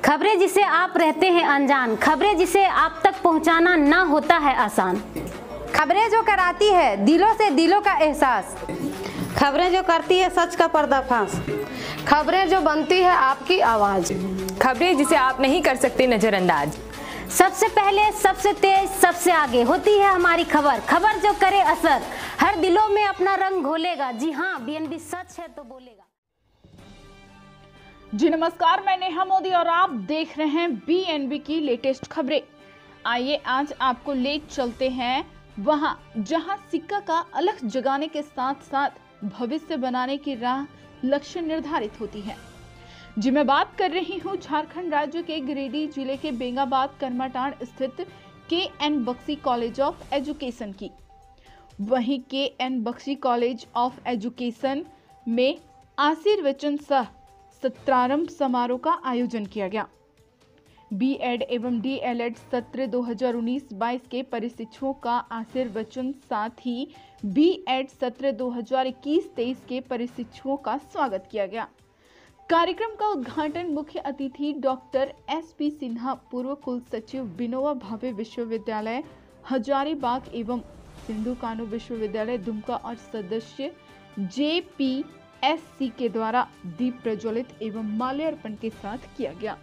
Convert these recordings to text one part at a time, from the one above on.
खबरें जिसे आप रहते हैं अनजान, खबरें जिसे आप तक पहुंचाना ना होता है आसान। खबरें जो कराती है दिलों से दिलों का एहसास। खबरें जो करती है सच का पर्दाफाश। खबरें जो बनती है आपकी आवाज। खबरें जिसे आप नहीं कर सकते नजरअंदाज। सबसे पहले, सबसे तेज, सबसे आगे होती है हमारी खबर, खबर जो करे असर, हर दिलों में अपना रंग घोलेगा। जी हाँ, बीएनबी सच है तो बोलेगा। जी नमस्कार, मैं नेहा मोदी और आप देख रहे हैं बीएनबी की लेटेस्ट खबरें। आइए आज आपको ले चलते हैं वहां जहां सिक्का का अलख जगाने के साथ साथ भविष्य बनाने की राह लक्ष्य निर्धारित होती है। जी मैं बात कर रही हूं झारखंड राज्य के गिरिडीह जिले के बेंगाबाद कर्माटांड़ स्थित K N. Bakshi college of education की। वहीं K N. Bakshi college of education में आशीर्वचन सह सत्रारंभ समारोह का आयोजन किया गया। बीएड एवं डीएलएड सत्र 2019-22 के परिशिक्षुओं का आशीर्वचन, साथ ही बीएड सत्र 2021-23 के परिशिक्षुओं का स्वागत किया गया। कार्यक्रम का उद्घाटन मुख्य अतिथि डॉक्टर एस.पी. सिन्हा, पूर्व कुल सचिव विनोबा भावे विश्वविद्यालय हजारीबाग एवं सिंधु कानू विश्वविद्यालय दुमका और सदस्य JPSC के द्वारा दीप प्रज्वलित एवं माल्यार्पण के साथ किया गया।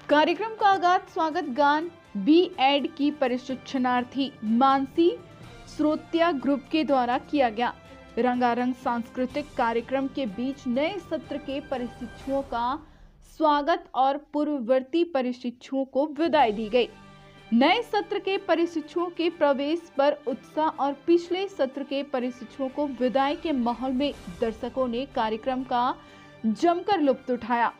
कार्यक्रम का आगाज स्वागत गान बीएड की प्रशिक्षणार्थी मानसी श्रोत्या ग्रुप के द्वारा किया गया। रंगारंग सांस्कृतिक कार्यक्रम के बीच नए सत्र के प्रशिक्षुओं का स्वागत और पूर्ववर्ती प्रशिक्षुओं को विदाई दी गई। नए सत्र के प्रशिक्षुओं के प्रवेश पर उत्साह और पिछले सत्र के प्रशिक्षुओं को विदाई के माहौल में दर्शकों ने कार्यक्रम का जमकर लुत्फ उठाया।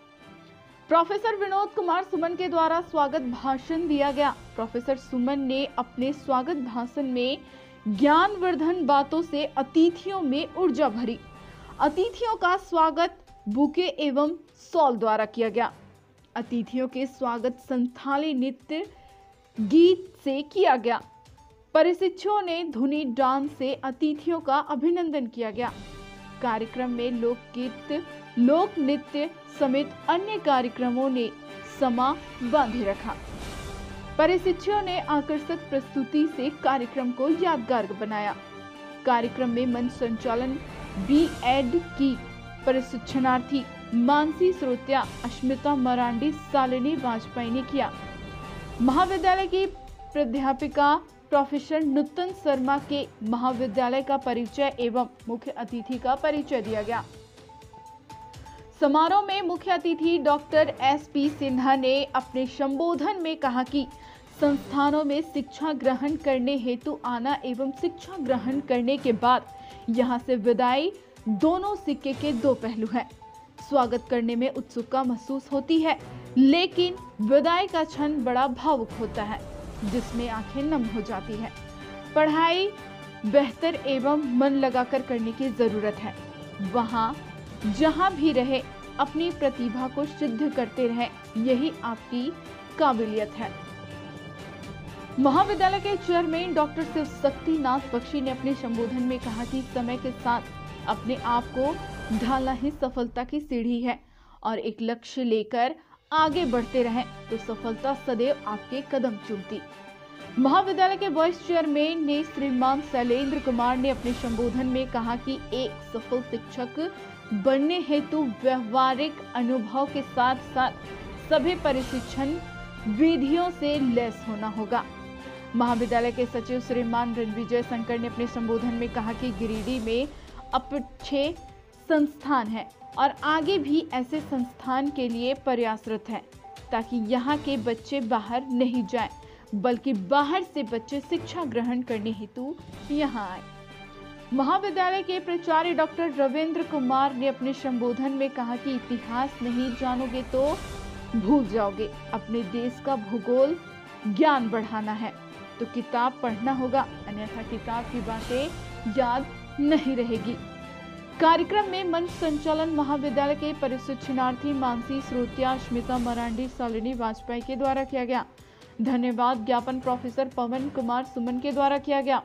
प्रोफेसर विनोद कुमार सुमन के द्वारा स्वागत भाषण दिया गया। प्रोफेसर सुमन ने अपने स्वागत भाषण में ज्ञानवर्धन बातों से अतिथियों में ऊर्जा भरी। अतिथियों का स्वागत बुके एवं शॉल द्वारा किया गया। अतिथियों के स्वागत संथाली नृत्य गीत से किया गया। प्रशिक्षुओं ने धुनी डांस से अतिथियों का अभिनंदन किया गया। कार्यक्रम में लोकगीत, लोक नृत्य समेत अन्य कार्यक्रमों ने समा बांधे रखा। प्रशिक्षुओं ने आकर्षक प्रस्तुति से कार्यक्रम को यादगार बनाया। कार्यक्रम में मंच संचालन बीएड की प्रशिक्षणार्थी मानसी श्रोत्या, अश्मिता मरांडी, शालिनी वाजपेयी ने किया। महाविद्यालय की प्राध्यापिका प्रोफेसर नूतन शर्मा के महाविद्यालय का परिचय एवं मुख्य अतिथि का परिचय दिया गया। समारोह में मुख्य अतिथि डॉक्टर एस.पी. सिन्हा ने अपने संबोधन में कहा कि संस्थानों में शिक्षा ग्रहण करने हेतु आना एवं शिक्षा ग्रहण करने के बाद यहां से विदाई दोनों सिक्के के दो पहलू हैं। स्वागत करने में उत्सुकता महसूस होती है, लेकिन विदाई का क्षण बड़ा भावुक होता है, जिसमें आंखें नम हो जाती है। पढ़ाई बेहतर एवं मन लगाकर करने की जरूरत है। वहां जहां भी रहे अपनी प्रतिभा को सिद्ध करते रहे, यही आपकी काबिलियत है। महाविद्यालय के चेयरमैन डॉक्टर शिव शक्तिनाथ बख्शी ने अपने संबोधन में कहा कि समय के साथ अपने आप को ढालना ही सफलता की सीढ़ी है और एक लक्ष्य लेकर आगे बढ़ते रहें तो सफलता सदैव आपके कदम चूमती। महाविद्यालय के वाइस चेयरमैन ने श्रीमान शैलेंद्र कुमार ने अपने संबोधन में कहा कि एक सफल शिक्षक बनने हेतु व्यवहारिक अनुभव के साथ साथ सभी प्रशिक्षण विधियों से लैस होना होगा। महाविद्यालय के सचिव श्रीमान रणविजय शंकर ने अपने संबोधन में कहा कि गिरिडीह में अब 6 संस्थान हैं और आगे भी ऐसे संस्थान के लिए प्रयासरत हैं, ताकि यहाँ के बच्चे बाहर नहीं जाएं, बल्कि बाहर से बच्चे शिक्षा ग्रहण करने हेतु यहाँ आए। महाविद्यालय के प्राचार्य डॉक्टर रविंद्र कुमार ने अपने संबोधन में कहा कि इतिहास नहीं जानोगे तो भूल जाओगे। अपने देश का भूगोल ज्ञान बढ़ाना है तो किताब पढ़ना होगा, अन्यथा किताब की बातें याद नहीं रहेगी। कार्यक्रम में मंच संचालन महाविद्यालय के प्रशिक्षणार्थी मानसी श्रोत्या, अश्मिता मरांडी, शालिनी वाजपेयी के द्वारा किया गया। धन्यवाद ज्ञापन प्रोफेसर पवन कुमार सुमन के द्वारा किया गया।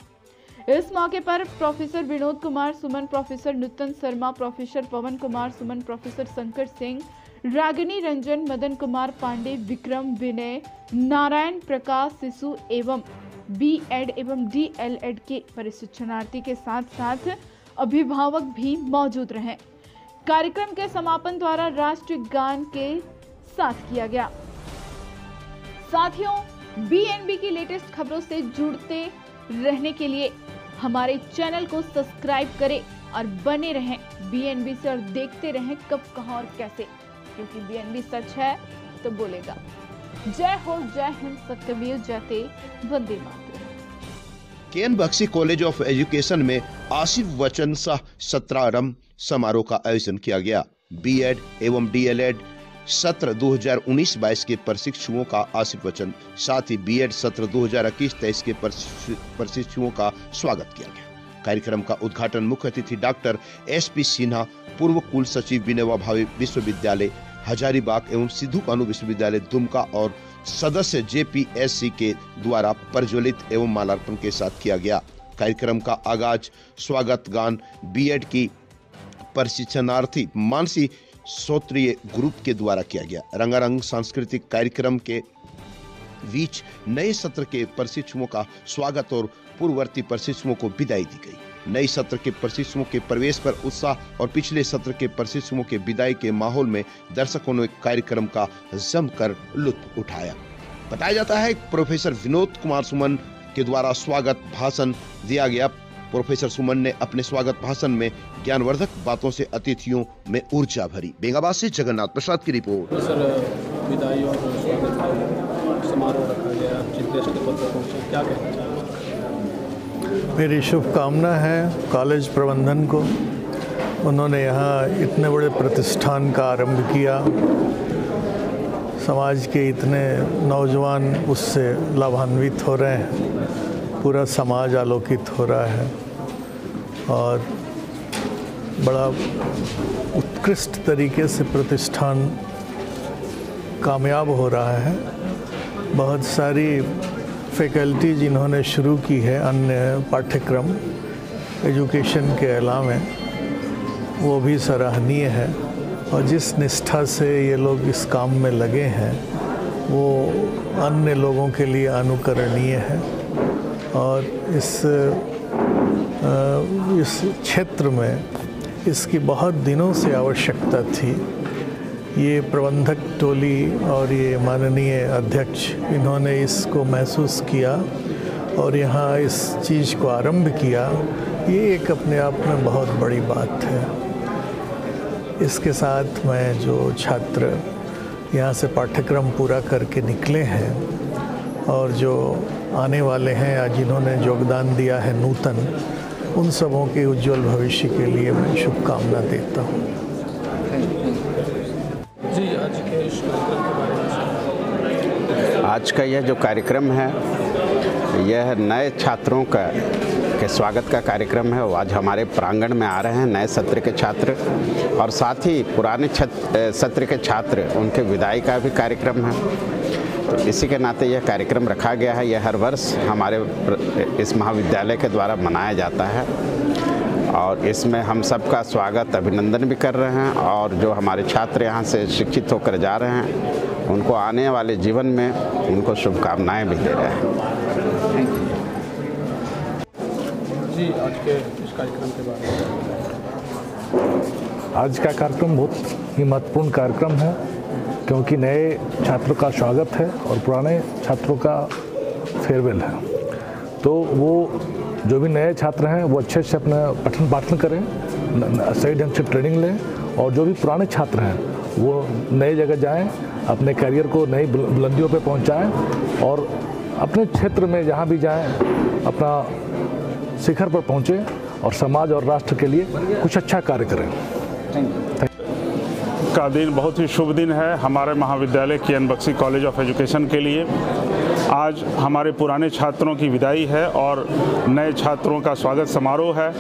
इस मौके पर प्रोफेसर विनोद कुमार सुमन, प्रोफेसर नूतन शर्मा, प्रोफेसर पवन कुमार सुमन, प्रोफेसर शंकर सिंह, रागिनी रंजन, मदन कुमार पांडे, विक्रम, विनय, नारायण प्रकाश, शिशु एवं B.Ed एवं D.LEd के प्रशिक्षणार्थी के साथ साथ अभिभावक भी मौजूद रहे। कार्यक्रम के समापन द्वारा राष्ट्रीय गान के साथ किया गया। साथियों, BNB की लेटेस्ट खबरों से जुड़ते रहने के लिए हमारे चैनल को सब्सक्राइब करें और बने रहें BNB से और देखते रहें कब, कहां और कैसे, क्योंकि BNB सच है तो बोलेगा। जय हो, जय हिंद, सत्यमेव जयते, वंदे मातरम। KN Bakshi college of education में आशीर्वचन सह सत्रारंभ समारोह का आयोजन किया गया। B.Ed एवं D.LEd सत्र 2019-22 के प्रशिक्षुओं का आशीर्वचन, साथ ही B.Ed सत्र 2021-23 के प्रशिक्षुओं का स्वागत किया गया। कार्यक्रम का उद्घाटन मुख्य अतिथि डॉक्टर SP सिन्हा, पूर्व कुल सचिव विनोबा भावे विश्वविद्यालय हजारीबाग एवं सिद्धू कानू विश्वविद्यालय दुमका और सदस्य JPSC के द्वारा प्रज्वलित एवं मालार्पण के साथ किया गया। कार्यक्रम का आगाज स्वागत गान B.Ed की प्रशिक्षणार्थी मानसी श्रोत्रिय ग्रुप के द्वारा किया गया। रंगारंग सांस्कृतिक कार्यक्रम के बीच नए सत्र के प्रशिक्षुओं का स्वागत और पूर्ववर्ती प्रशिक्षुओं को विदाई दी गई। नए सत्र के प्रशिक्षुओं के प्रवेश पर उत्साह और पिछले सत्र के प्रशिक्षुओं के विदाई के माहौल में दर्शकों ने कार्यक्रम का जमकर लुत्फ उठाया। बताया जाता है प्रोफेसर विनोद कुमार सुमन के द्वारा स्वागत भाषण दिया गया। प्रोफेसर सुमन ने अपने स्वागत भाषण में ज्ञानवर्धक बातों से अतिथियों में ऊर्जा भरी। बेंगाबाद से जगन्नाथ प्रसाद की रिपोर्ट। सर, विदाई और स्वागत समारोह रखा गया, चीफ गेस्ट के पद पर पहुंचे, क्या कहना चाहेंगे? मेरी शुभकामना है कॉलेज प्रबंधन को। उन्होंने यहाँ इतने बड़े प्रतिष्ठान का आरंभ किया। समाज के इतने नौजवान उससे लाभान्वित हो रहे हैं, पूरा समाज आलोकित हो रहा है और बड़ा उत्कृष्ट तरीके से प्रतिष्ठान कामयाब हो रहा है। बहुत सारी फैकल्टी जिन्होंने शुरू की है अन्य पाठ्यक्रम एजुकेशन के अलावा, वो भी सराहनीय है और जिस निष्ठा से ये लोग इस काम में लगे हैं वो अन्य लोगों के लिए अनुकरणीय है। और इस क्षेत्र में इसकी बहुत दिनों से आवश्यकता थी। ये प्रबंधक टोली और ये माननीय अध्यक्ष, इन्होंने इसको महसूस किया और यहाँ इस चीज़ को आरंभ किया। ये एक अपने आप में बहुत बड़ी बात है। इसके साथ मैं जो छात्र यहाँ से पाठ्यक्रम पूरा करके निकले हैं और जो आने वाले हैं या जिन्होंने योगदान दिया है नूतन, उन सबों के उज्जवल भविष्य के लिए मैं शुभकामना देता हूँ। जी, आज के इस कार्यक्रम के बारे में। आज का यह जो कार्यक्रम है, यह नए छात्रों के स्वागत का कार्यक्रम है। वो आज हमारे प्रांगण में आ रहे हैं, नए सत्र के छात्र, और साथ ही पुराने सत्र के छात्र, उनके विदाई का भी कार्यक्रम है। तो इसी के नाते यह कार्यक्रम रखा गया है। यह हर वर्ष हमारे इस महाविद्यालय के द्वारा मनाया जाता है और इसमें हम सबका स्वागत, अभिनंदन भी कर रहे हैं और जो हमारे छात्र यहाँ से शिक्षित होकर जा रहे हैं उनको आने वाले जीवन में उनको शुभकामनाएं भी दे रहे हैं। जी, आज के इस कार्यक्रम के बारे में। आज का कार्यक्रम बहुत ही महत्वपूर्ण कार्यक्रम है क्योंकि नए छात्रों का स्वागत है और पुराने छात्रों का फेयरवेल है। तो वो जो भी नए छात्र हैं वो अच्छे से अपना पठन पाठन करें, सही ढंग से ट्रेनिंग लें, और जो भी पुराने छात्र हैं वो नई जगह जाएं, अपने करियर को नई बुलंदियों पे पहुंचाएं और अपने क्षेत्र में जहां भी जाएं अपना शिखर पर पहुंचे और समाज और राष्ट्र के लिए कुछ अच्छा कार्य करें। का दिन बहुत ही शुभ दिन है हमारे महाविद्यालय KN Bakshi college of education के लिए। आज हमारे पुराने छात्रों की विदाई है और नए छात्रों का स्वागत समारोह है।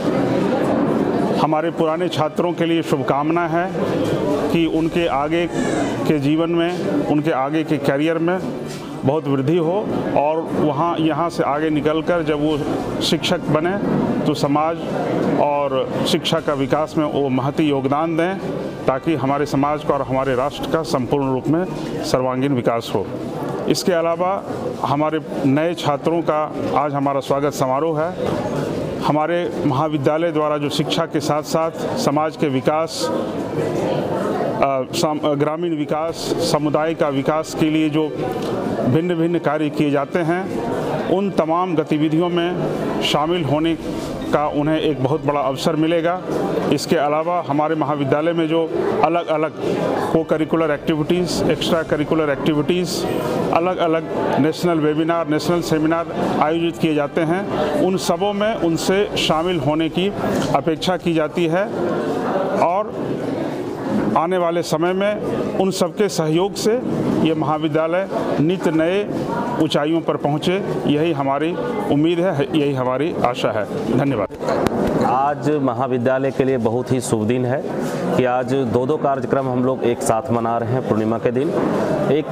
हमारे पुराने छात्रों के लिए शुभकामना है कि उनके आगे के जीवन में, उनके आगे के करियर में बहुत वृद्धि हो और यहाँ से आगे निकलकर जब वो शिक्षक बने तो समाज और शिक्षा का विकास में वो महती योगदान दें। ताकि हमारे समाज का और हमारे राष्ट्र का संपूर्ण रूप में सर्वांगीण विकास हो। इसके अलावा हमारे नए छात्रों का आज हमारा स्वागत समारोह है। हमारे महाविद्यालय द्वारा जो शिक्षा के साथ साथ समाज के विकास, ग्रामीण विकास, समुदाय का विकास के लिए जो भिन्न भिन्न कार्य किए जाते हैं, उन तमाम गतिविधियों में शामिल होने का उन्हें एक बहुत बड़ा अवसर मिलेगा। इसके अलावा हमारे महाविद्यालय में जो अलग अलग को curricular activities, extra curricular activities, अलग अलग नेशनल वेबिनार, नेशनल सेमिनार आयोजित किए जाते हैं, उन सबों में उनसे शामिल होने की अपेक्षा की जाती है और आने वाले समय में उन सबके सहयोग से ये महाविद्यालय नित नए ऊंचाइयों पर पहुँचे, यही हमारी उम्मीद है, यही हमारी आशा है। धन्यवाद। आज महाविद्यालय के लिए बहुत ही शुभ दिन है कि आज दो कार्यक्रम हम लोग एक साथ मना रहे हैं पूर्णिमा के दिन। एक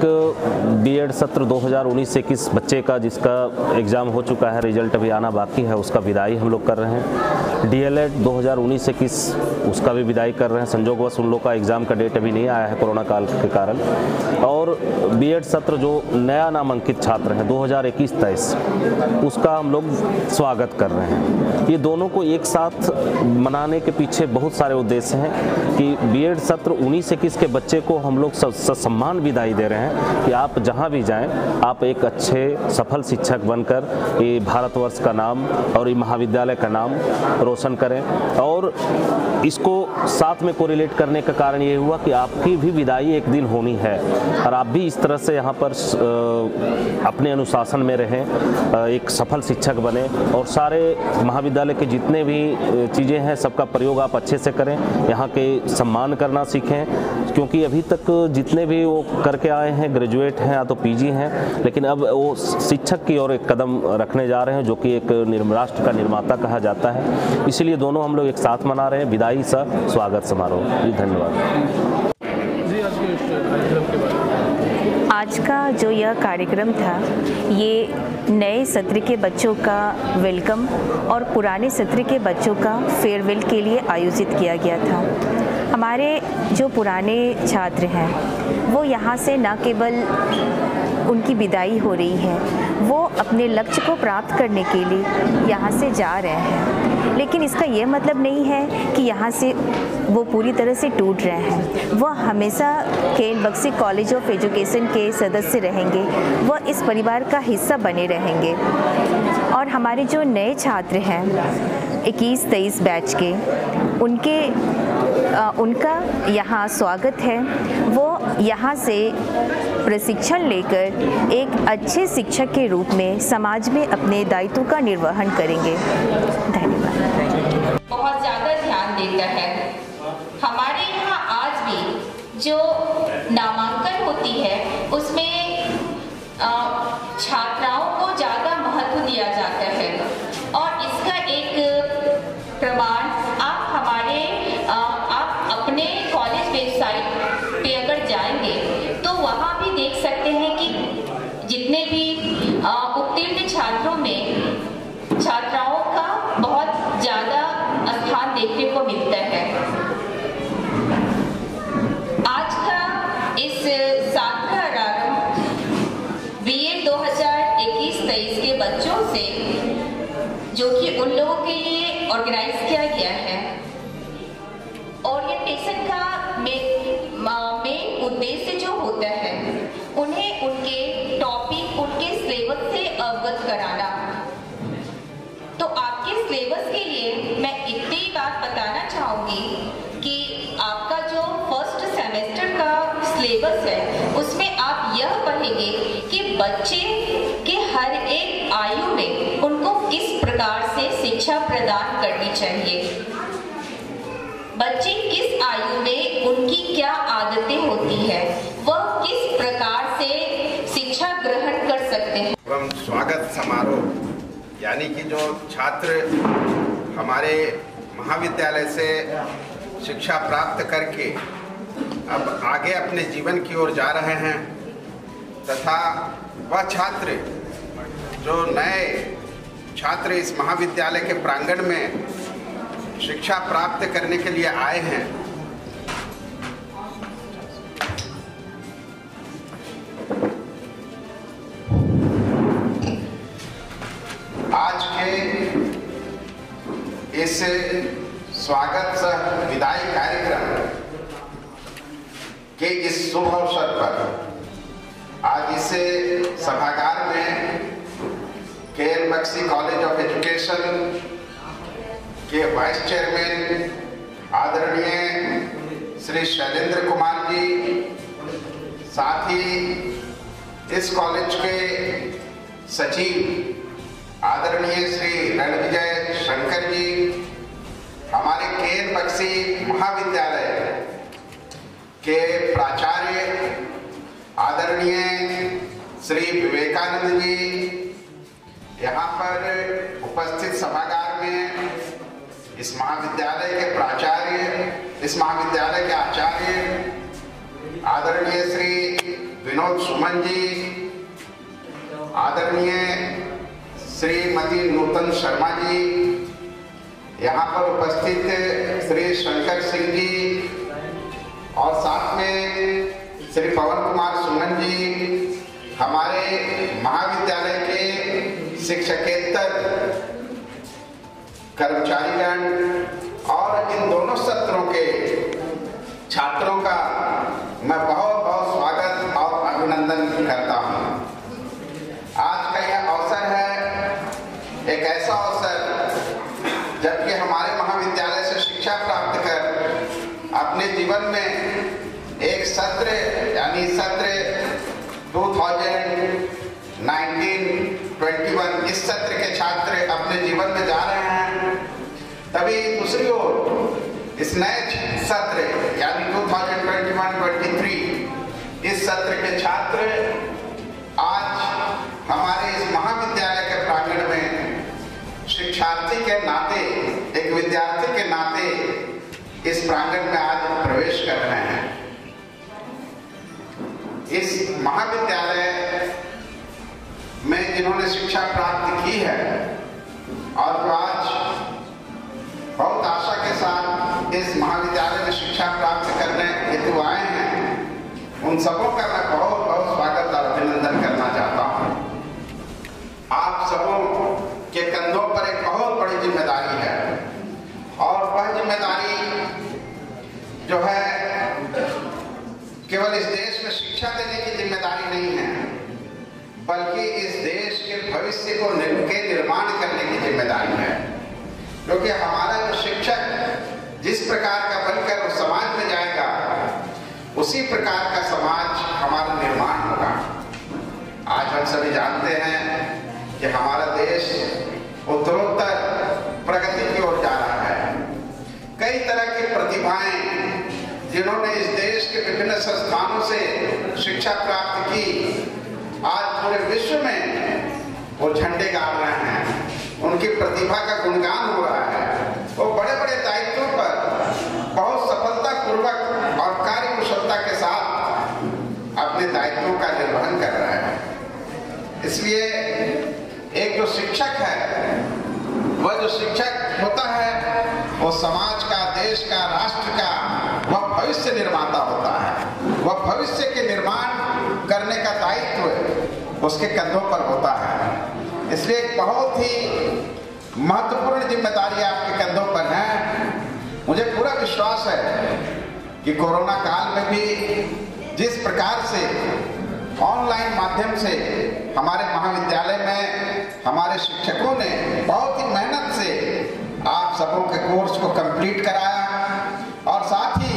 बीएड सत्र 2019-21 बच्चे का जिसका एग्ज़ाम हो चुका है, रिजल्ट अभी आना बाकी है, उसका विदाई हम लोग कर रहे हैं। डीएलएड 2019-21 उसका भी विदाई कर रहे हैं। संयोगवश उन लोग का एग्ज़ाम का डेट अभी नहीं आया है कोरोना काल के कारण। और बीएड सत्र जो नया नामांकित छात्र हैं 2021-23 उसका हम लोग स्वागत कर रहे हैं। ये दोनों को एक साथ मनाने के पीछे बहुत सारे उद्देश्य हैं कि बीएड सत्र 19-21 के बच्चे को हम लोग सम्मान विदाई दे रहे हैं कि आप जहां भी जाएं, आप एक अच्छे सफल शिक्षक बनकर ये भारतवर्ष का नाम और ये महाविद्यालय का नाम रोशन करें। और इसको साथ में कोरिलेट करने का कारण ये हुआ कि आपकी भी विदाई एक दिन होनी है और आप भी इस तरह से यहाँ पर अपने अनुशासन में रहें, एक सफल शिक्षक बने और सारे महाविद्यालय के जितने भी चीज़ें हैं सबका प्रयोग आप अच्छे से करें, यहाँ के सम्मान करना सीखें। क्योंकि अभी तक जितने भी वो करके आए हैं ग्रेजुएट हैं या तो पीजी हैं, लेकिन अब वो शिक्षक की ओर एक कदम रखने जा रहे हैं जो कि एक राष्ट्र का निर्माता कहा जाता है। इसलिए दोनों हम लोग एक साथ मना रहे हैं विदाई सा स्वागत समारोह। जी धन्यवाद। आज का जो यह कार्यक्रम था ये नए सत्र के बच्चों का वेलकम और पुराने सत्र के बच्चों का फेयरवेल के लिए आयोजित किया गया था। हमारे जो पुराने छात्र हैं वो यहाँ से न केवल उनकी विदाई हो रही है, वो अपने लक्ष्य को प्राप्त करने के लिए यहाँ से जा रहे हैं, लेकिन इसका ये मतलब नहीं है कि यहाँ से वो पूरी तरह से टूट रहे हैं। वह हमेशा के बक्सी कॉलेज ऑफ एजुकेशन के सदस्य रहेंगे, वह इस परिवार का हिस्सा बने रहेंगे। और हमारे जो नए छात्र हैं 21-23 बैच के, उनका यहाँ स्वागत है। वो यहाँ से प्रशिक्षण लेकर एक अच्छे शिक्षक के रूप में समाज में अपने दायित्व का निर्वहन करेंगे। धन्यवाद। बहुत ज़्यादा ध्यान देता है। हमारे यहाँ आज भी जो नामांकन होती है उसमें छात्राओं को ज़्यादा महत्व दिया जाता है और इसका एक प्रमाण आप अपने कॉलेज वेबसाइट पे अगर जाएंगे तो वहाँ भी देख सकते हैं कि जितने भी उत्तीर्ण छात्रों में छात्राओं का बहुत ज़्यादा स्थान देखने को मिलता है। आज का इस सातवां आरंभ बीएड 2021-23 के बच्चों से जो कि उन लोगों के लिए ऑर्गेनाइज किया गया है। ओरिएंटेशन का मेन उद्देश्य जो होता है उन्हें उनके टॉपिक, उनके सिलेबस से अवगत कराना। तो आपके सिलेबस के लिए मैं इतनी बात बताना चाहूँगी कि आपका जो फर्स्ट सेमेस्टर का सिलेबस है उसमें आप यह पढ़ेंगे कि बच्चे के हर एक आयु में उनको किस प्रकार से शिक्षा प्रदान करनी चाहिए, बच्चे किस आयु में उनकी क्या आदतें होती है, वह किस प्रकार से शिक्षा ग्रहण कर सकते हैं। एवं स्वागत समारोह यानी कि जो छात्र हमारे महाविद्यालय से शिक्षा प्राप्त करके अब आगे अपने जीवन की ओर जा रहे हैं तथा वह छात्र जो नए छात्र इस महाविद्यालय के प्रांगण में शिक्षा प्राप्त करने के लिए आए हैं, इस स्वागत सह विदाई कार्यक्रम के इस शुभ अवसर पर आज इस सभागार में K N. Bakshi college of education के वाइस चेयरमैन आदरणीय श्री शैलेंद्र कुमार जी, साथ ही इस कॉलेज के सचिव आदरणीय श्री रणविजय शंकर जी, हमारे के.एन. बख्शी महाविद्यालय के प्राचार्य आदरणीय श्री विवेकानंद जी, यहाँ पर उपस्थित सभागार में इस महाविद्यालय के प्राचार्य, इस महाविद्यालय के आचार्य आदरणीय श्री विनोद सुमन जी, आदरणीय श्रीमती नूतन शर्मा जी, यहाँ पर उपस्थित श्री शंकर सिंह जी और साथ में श्री पवन कुमार सुमन जी, हमारे महाविद्यालय के शिक्षकेतर कर्मचारीगण और इन दोनों सत्रों के छात्रों का मैं बहुत बहुत स्वागत और अभिनंदन करता हूँ। आज का यह अवसर है एक ऐसा अवसर जबकि हमारे महाविद्यालय से शिक्षा प्राप्त कर अपने जीवन में एक सत्र यानी सत्र 2019-21 इस सत्र के छात्र अपने जीवन में जा रहे हैं, तभी दूसरी ओर इस नए सत्र यानी 2021-23 इस सत्र के छात्र आज हमारे इस महाविद्यालय के प्रांगण में शिक्षार्थी के नाते, एक विद्यार्थी के नाते इस प्रांगण में आज प्रवेश कर रहे हैं। इस महाविद्यालय में जिन्होंने शिक्षा प्राप्त की है और जो आज बहुत आशा के साथ इस महाविद्यालय में शिक्षा प्राप्त करने हेतु आए हैं, उन सबों का मैं बहुत बहुत स्वागत और अभिनंदन करना चाहता हूँ। आप सबों के कंधों पर एक बहुत बड़ी जिम्मेदारी है और वह जिम्मेदारी जो है केवल इस देश में शिक्षा देने की जिम्मेदारी नहीं है, बल्कि इस देश के भविष्य को निर्माण करने की जिम्मेदारी है। क्योंकि हमारा जो शिक्षक जिस प्रकार का बनकर वो समाज में जाएगा, उसी प्रकार का समाज हमारा निर्माण होगा। आज हम सभी जानते हैं कि हमारा देश उत्तरोत्तर प्रगति की ओर जा रहा है। कई तरह की प्रतिभाएं जिन्होंने इस देश के विभिन्न संस्थानों से शिक्षा प्राप्त की, आज पूरे विश्व में वो झंडे गाड़ रहे हैं, उनकी प्रतिभा का गुणगान हो रहा है। वो बड़े बड़े दायित्वों पर बहुत सफलतापूर्वक और कार्य कुशलता के साथ अपने दायित्वों का निर्वहन कर रहा है। इसलिए एक जो शिक्षक है, वह जो शिक्षक होता है, वो समाज का, देश का, राष्ट्र का वह भविष्य निर्माता होता है। वह भविष्य के निर्माण करने का दायित्व उसके कंधों पर होता है। इसलिए एक बहुत ही महत्वपूर्ण जिम्मेदारी आपके कंधों पर है। मुझे पूरा विश्वास है कि कोरोना काल में भी जिस प्रकार से ऑनलाइन माध्यम से हमारे महाविद्यालय में हमारे शिक्षकों ने बहुत ही मेहनत से आप सबों के कोर्स को कंप्लीट कराया और साथ ही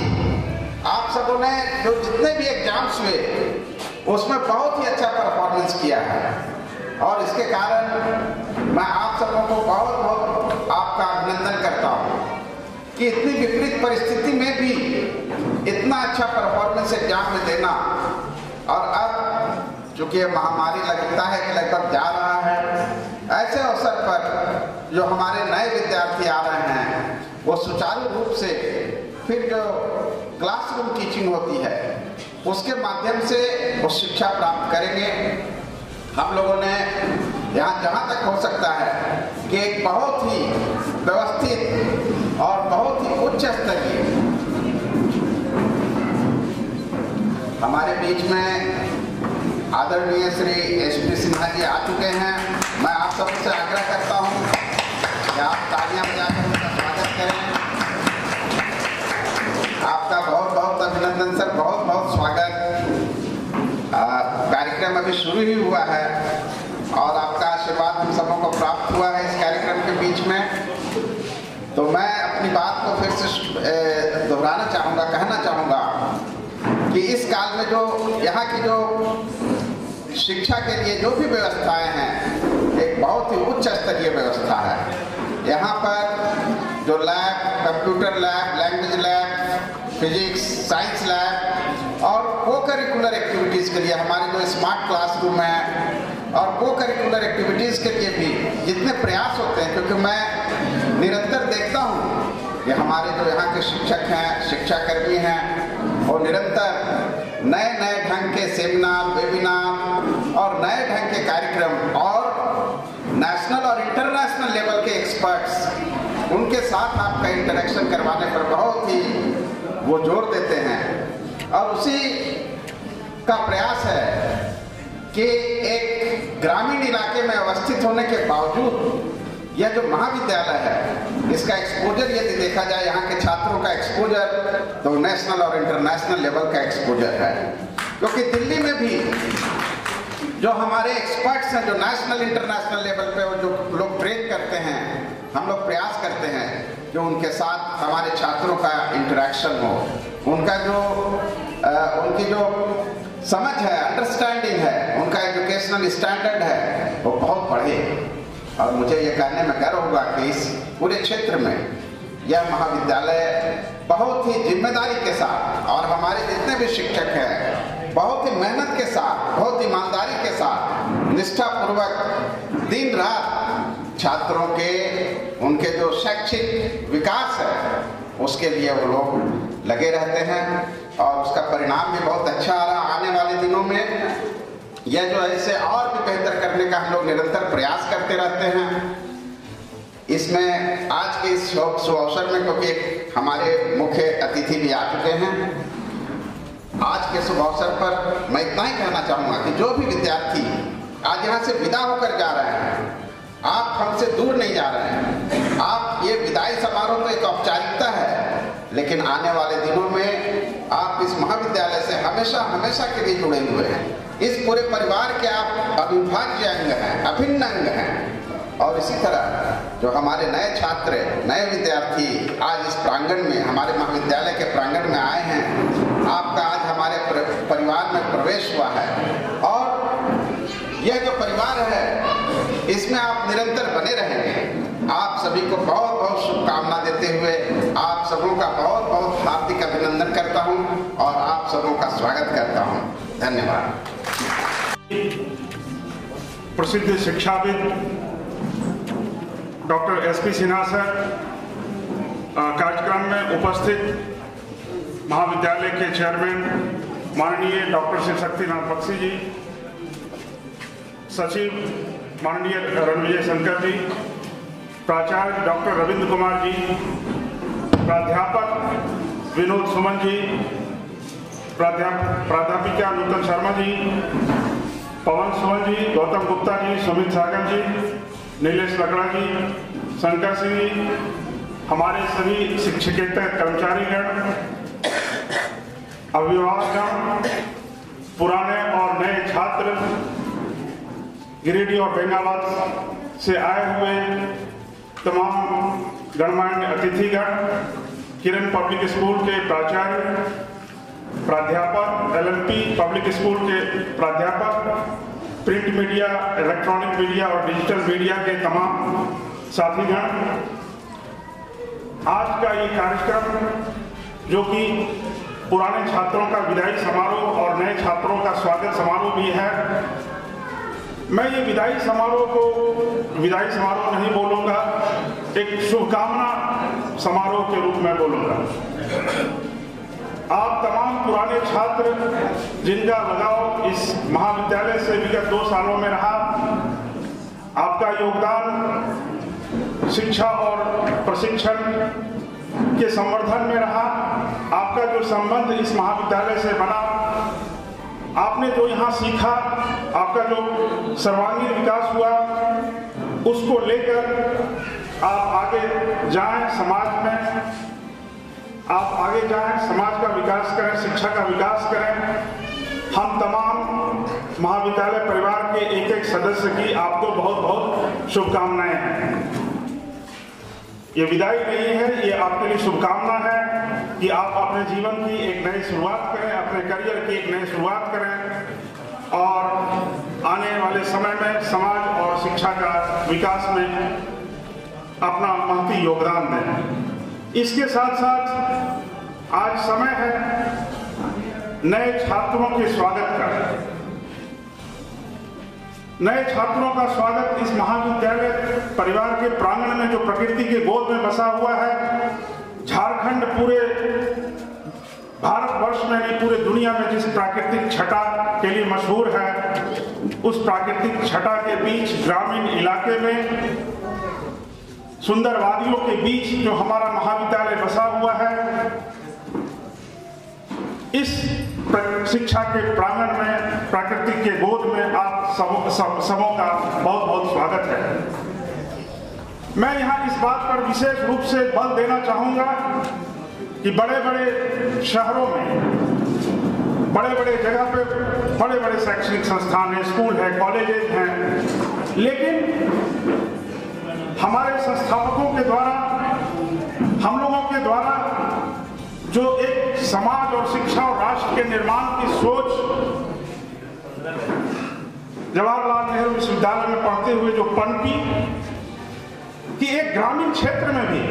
आप सबों ने जो जितने भी एग्जाम्स हुए उसमें बहुत ही अच्छा परफॉर्मेंस किया है और इसके कारण मैं आप सबों को बहुत बहुत आपका अभिनंदन करता हूँ कि इतनी विपरीत परिस्थिति में भी इतना अच्छा परफॉर्मेंस एग्जाम में देना। और अब चूंकि महामारी लगता है कि लगभग जा रहा है, ऐसे अवसर पर जो हमारे नए विद्यार्थी आ रहे हैं वो सुचारू रूप से फिर जो क्लासरूम टीचिंग होती है उसके माध्यम से वो शिक्षा प्राप्त करेंगे। हम लोगों ने यहाँ जहाँ तक हो सकता है कि एक बहुत ही व्यवस्थित और बहुत ही उच्च स्तरीय हमारे बीच में आदरणीय श्री एसपी सिन्हा जी आ चुके हैं। मैं आप सबसे आग्रह करता हूँ कि आप तालियां बजाकर उनका स्वागत सर, बहुत बहुत स्वागत। कार्यक्रम अभी शुरू ही हुआ है और आपका आशीर्वाद हम सबों को प्राप्त हुआ है इस कार्यक्रम के बीच में। तो मैं अपनी बात को फिर से दोहराना चाहूँगा, कहना चाहूँगा कि इस काल में जो यहाँ की जो शिक्षा के लिए जो भी व्यवस्थाएं हैं, एक बहुत ही उच्च स्तरीय व्यवस्था है। यहाँ पर जो lab, computer lab, language lab, physics, science lab और को करिकुलर एक्टिविटीज़ के लिए हमारे जो स्मार्ट क्लासरूम है और को करिकुलर एक्टिविटीज़ के लिए भी जितने प्रयास होते हैं, क्योंकि मैं निरंतर देखता हूँ कि हमारे जो यहाँ के शिक्षक हैं, शिक्षाकर्मी हैं, वो निरंतर नए नए ढंग के सेमिनार, वेबिनार और नए ढंग के कार्यक्रम और नेशनल और इंटरनेशनल लेवल के एक्सपर्ट्स, उनके साथ आपका इंटरेक्शन करवाने पर बहुत ही वो जोर देते हैं। और उसी का प्रयास है कि एक ग्रामीण इलाके में अवस्थित होने के बावजूद यह जो महाविद्यालय है, इसका एक्सपोजर यदि देखा जाए, यहाँ के छात्रों का एक्सपोजर तो नेशनल और इंटरनेशनल लेवल का एक्सपोजर है। क्योंकि दिल्ली में भी जो हमारे एक्सपर्ट्स हैं, जो नेशनल इंटरनेशनल लेवल पे जो लोग ट्रेन करते हैं, हम लोग प्रयास करते हैं कि उनके साथ हमारे छात्रों का इंटरेक्शन हो, उनका जो उनकी जो समझ है, अंडरस्टैंडिंग है, उनका एजुकेशनल स्टैंडर्ड है, वो बहुत बढ़े। और मुझे ये कहने में गर्व होगा कि इस पूरे क्षेत्र में यह महाविद्यालय बहुत ही जिम्मेदारी के साथ और हमारे जितने भी शिक्षक हैं बहुत ही मेहनत के साथ, बहुत ईमानदारी के साथ, निष्ठापूर्वक दिन रात छात्रों के उनके जो शैक्षिक विकास है उसके लिए वो लोग लगे रहते हैं और उसका परिणाम भी बहुत अच्छा आ रहा। आने वाले दिनों में यह जो है इसे और भी बेहतर करने का हम लोग निरंतर प्रयास करते रहते हैं। इसमें आज के इस शुभ अवसर में, क्योंकि हमारे मुख्य अतिथि भी आ चुके हैं, आज के शुभ अवसर पर मैं इतना ही कहना चाहूँगा कि जो भी विद्यार्थी आज यहाँ से विदा होकर जा रहे हैं, आप हमसे दूर नहीं जा रहे हैं। आप ये विदाई समारोह तो एक औपचारिकता है, लेकिन आने वाले दिनों में आप इस महाविद्यालय से हमेशा हमेशा के लिए जुड़े हुए हैं। इस पूरे परिवार के आप अविभाज्य अंग हैं, अभिन्न अंग हैं। और इसी तरह जो हमारे नए छात्र, नए विद्यार्थी आज इस प्रांगण में, हमारे महाविद्यालय के प्रांगण में आए हैं, आपका आज हमारे परिवार में प्रवेश हुआ है और यह जो परिवार है इसमें आप निरंतर बने रहेंगे। आप सभी को बहुत बहुत शुभकामना देते हुए आप सबों का बहुत बहुत हार्दिक अभिनंदन करता हूं और आप सबों का स्वागत करता हूं। धन्यवाद। प्रसिद्ध शिक्षाविद doctor S P Sinha sir कार्यक्रम में उपस्थित महाविद्यालय के चेयरमैन माननीय डॉक्टर शिव शक्तिनाथ बख्शी जी, सचिव माननीय रणविजय शंकर जी, प्राचार्य डॉक्टर रविंद्र कुमार जी, प्राध्यापक विनोद सुमन जी, प्राध्यापिका नूतन शर्मा जी, पवन सुमन जी, गौतम गुप्ता जी, सुमित सागर जी, नीलेश लकड़ा जी, शंकर सिंह जी, हमारे सभी शिक्षकेतर कर्मचारीगण, अभिभावकगण, पुराने और नए छात्र, गिरिडीह और बेंगाबाद से आए हुए तमाम गणमान्य अतिथिगण, किरण पब्लिक स्कूल के प्राचार्य, प्राध्यापक, LLP पब्लिक स्कूल के प्राध्यापक, प्रिंट मीडिया, इलेक्ट्रॉनिक मीडिया और डिजिटल मीडिया के तमाम साथीगण, आज का ये कार्यक्रम जो कि पुराने छात्रों का विदाई समारोह और नए छात्रों का स्वागत समारोह भी है, मैं ये विदाई समारोह को विदाई समारोह नहीं बोलूँगा, एक शुभकामना समारोह के रूप में बोलूँगा। आप तमाम पुराने छात्र जिनका लगाव इस महाविद्यालय से विगत 2 सालों में रहा, आपका योगदान शिक्षा और प्रशिक्षण के संवर्धन में रहा, आपका जो संबंध इस महाविद्यालय से बना, आपने जो यहाँ सीखा, आपका जो सर्वांगीण विकास हुआ, उसको लेकर आप आगे जाएं समाज में आप आगे जाएं, समाज का विकास करें, शिक्षा का विकास करें। हम तमाम महाविद्यालय परिवार के एक एक सदस्य की आपको बहुत बहुत शुभकामनाएं हैं। ये विदाई नहीं है, ये आपके लिए शुभकामना है कि आप अपने जीवन की एक नई शुरुआत करें, अपने करियर की एक नई शुरुआत करें और आने वाले समय में समाज और शिक्षा का विकास में अपना महती योगदान दें। इसके साथ साथ आज समय है नए छात्रों के स्वागत का। नए छात्रों का स्वागत इस महाविद्यालय परिवार के प्रांगण में जो प्रकृति के गोद में बसा हुआ है, झारखंड पूरे भारतवर्ष में नहीं पूरे दुनिया में जिस प्राकृतिक छटा के लिए मशहूर है, उस प्राकृतिक छटा के बीच ग्रामीण इलाके में सुंदर वादियों के बीच जो हमारा महाविद्यालय बसा हुआ है, इस शिक्षा के प्रांगण में प्राकृतिक के गोद में आप सबों का बहुत बहुत स्वागत है। मैं यहाँ इस बात पर विशेष रूप से बल देना चाहूँगा कि बड़े बड़े शहरों में बड़े बड़े जगह पे बड़े बड़े शैक्षणिक संस्थान हैं, स्कूल हैं, कॉलेजेस हैं, लेकिन हमारे संस्थापकों के द्वारा, हम लोगों के द्वारा जो एक समाज और शिक्षा और राष्ट्र के निर्माण की सोच जवाहरलाल नेहरू विश्वविद्यालय में पढ़ते हुए जो पनपी कि एक ग्रामीण क्षेत्र में भी,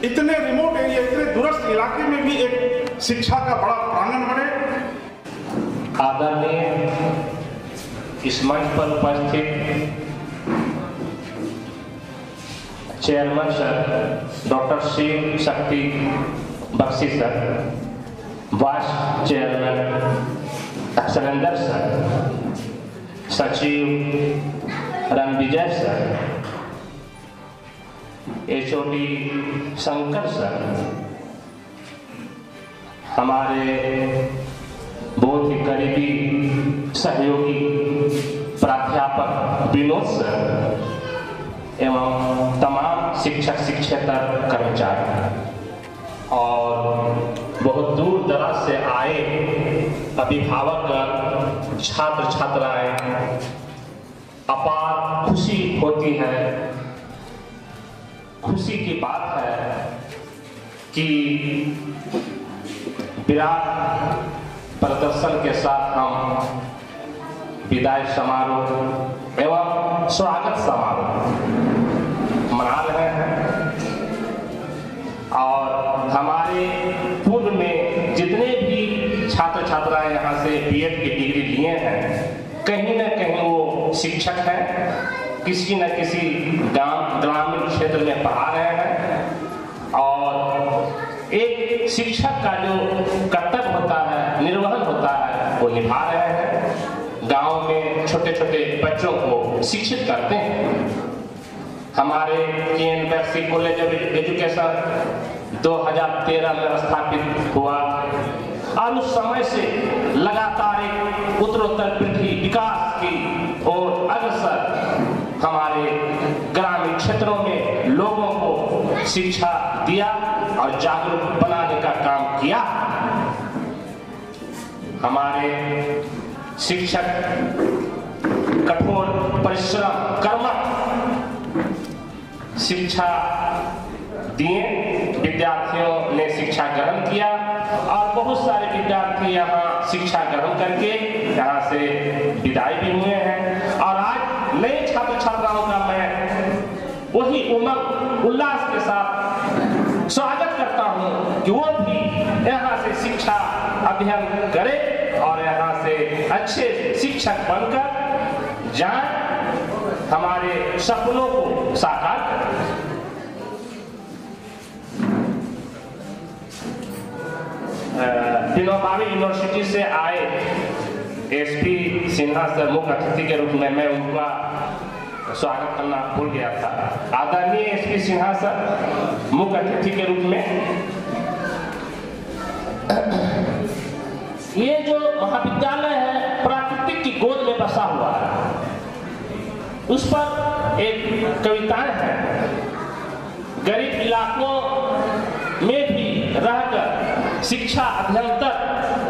इतने रिमोट एरिया, इतने दूरस्थ इलाके में भी एक शिक्षा का बड़ा प्रांगण बने। आदरणीय इस मंच पर उपस्थित chairman sir doctor Shiv Shakti Bakshi sir, vice chairman Sarendra sir, सचिव Ranvijay sir, HOD Shankar sir, हमारे बहुत ही करीबी सहयोगी प्राध्यापक विनोद सर एवं तमाम शिक्षक शिक्षेतर कर्मचारी और बहुत दूर दराज से आए अभिभावक, छात्र छात्राएं, अपार खुशी होती है। खुशी की बात है कि विराट प्रदर्शन के साथ हम विदाई समारोह एवं स्वागत समारोह मना रहे हैं और हमारे पूर्व में जितने भी छात्र छात्राएं यहाँ से B.Ed की डिग्री लिए हैं, कहीं न कहीं वो शिक्षक हैं, किसी न किसी ग्रामीण क्षेत्र में पढ़ा रहे हैं और एक शिक्षक का जो कर्तव्य होता है, निर्वहन होता है, वो निभा रहे हैं। गांव में छोटे छोटे बच्चों को शिक्षित करते हैं। हमारे KN Bakshi college of education 2013 में स्थापित हुआ और उस समय से लगातार एक उत्तरोत्तर वृद्धि विकास की ओर अग्रसर हमारे ग्रामीण क्षेत्रों में लोगों को शिक्षा दिया और जागरूक बनाने का काम किया। हमारे शिक्षक कठोर परिश्रम कर्मठ शिक्षा दिए, विद्यार्थियों ने शिक्षा ग्रहण किया और बहुत सारे विद्यार्थी यहाँ शिक्षा ग्रहण करके यहाँ से विदाई भी हुए हैं और आज नए छात्र छात्राओं का मैं वही उमंग उल्लास के साथ स्वागत करता हूँ कि वो भी यहाँ से शिक्षा अध्ययन करें और यहाँ से अच्छे शिक्षक बनकर जाएं, हमारे सपनों को साकार करें। विनोबावी यूनिवर्सिटी से आए SP सिन्हा सर मुख्य अतिथि के रूप में मैं उनका स्वागत करना भूल गया था। आदरणीय SP सिन्हा सर मुख्य अतिथि के रूप में ये जो महाविद्यालय है प्राकृतिक की गोद में बसा हुआ है, उस पर एक कविताएं हैं। गरीब इलाकों में शिक्षा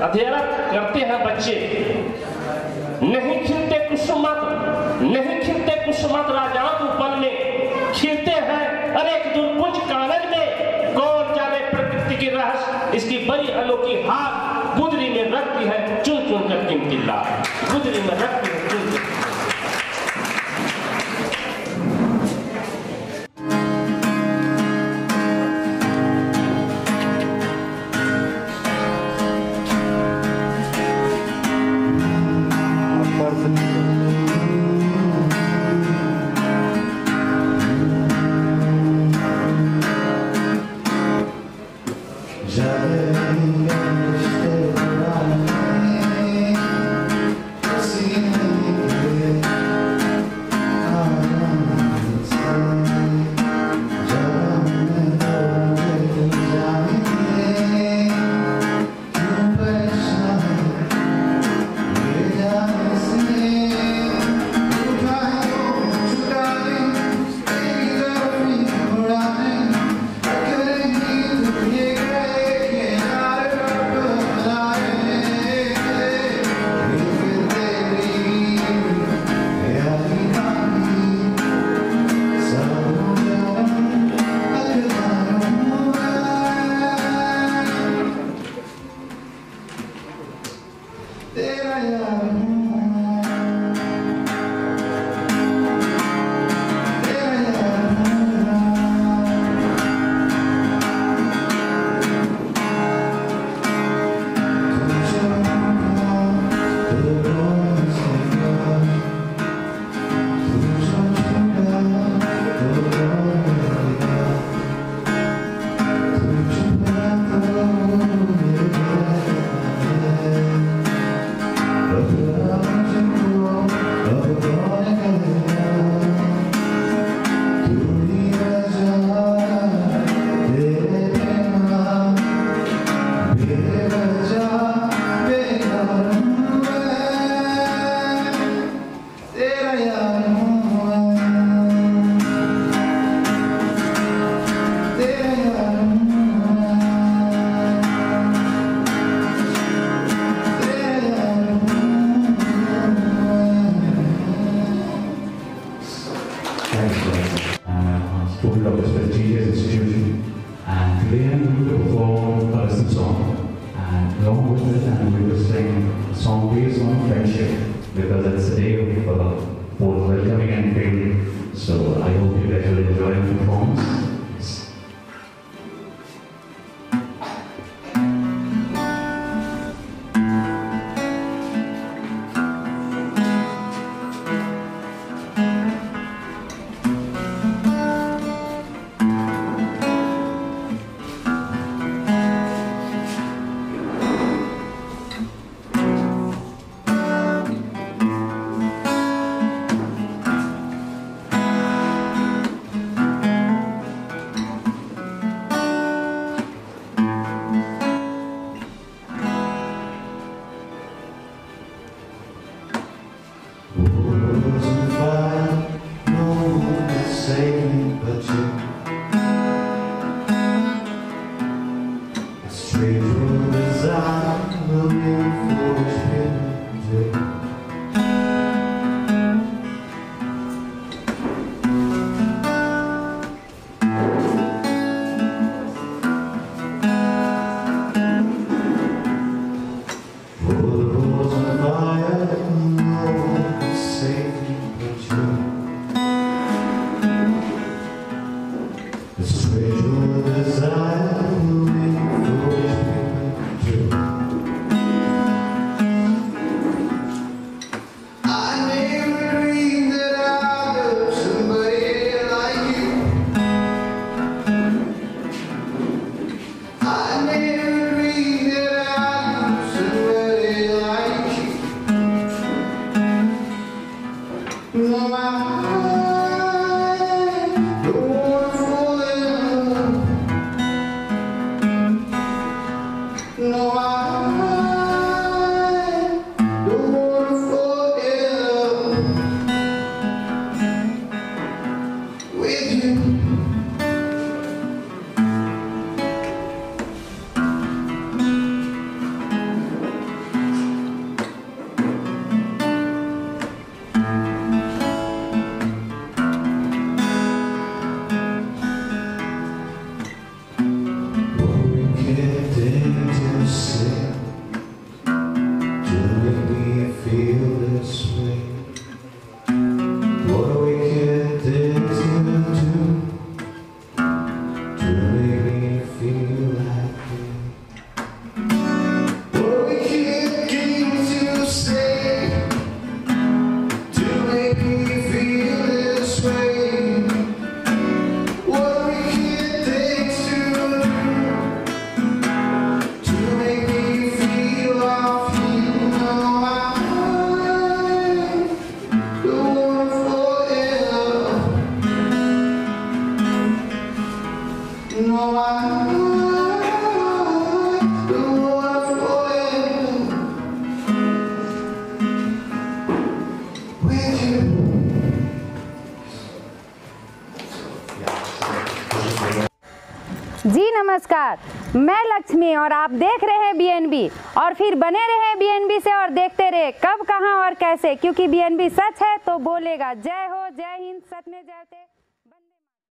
अध्ययन करते हैं बच्चे। नहीं खिलते कुसुमत राजाओं के उपल में, खिलते हैं अनेक दुर्गुज कानन में। कौन जाने प्रकृति की रहस्य, इसकी बड़ी अनोखी हाथ गुदरी में रखती है चुन चुन कर कीमती लाल, गुदरी में रखती है चुन चुन। Student of this prestigious institution, and today I'm going to perform a lesson song, and along with it I'm going to sing a song based on friendship, because it's a day of both welcoming and pain. So I hope you guys will enjoy the performance. जी नमस्कार, मैं लक्ष्मी और आप देख रहे हैं BNB. और फिर बने रहे बीएनबी से और देखते रहे कब, कहां और कैसे, क्योंकि बीएनबी सच है तो बोलेगा। जय हो, जय हिंद, सत्य में जयते।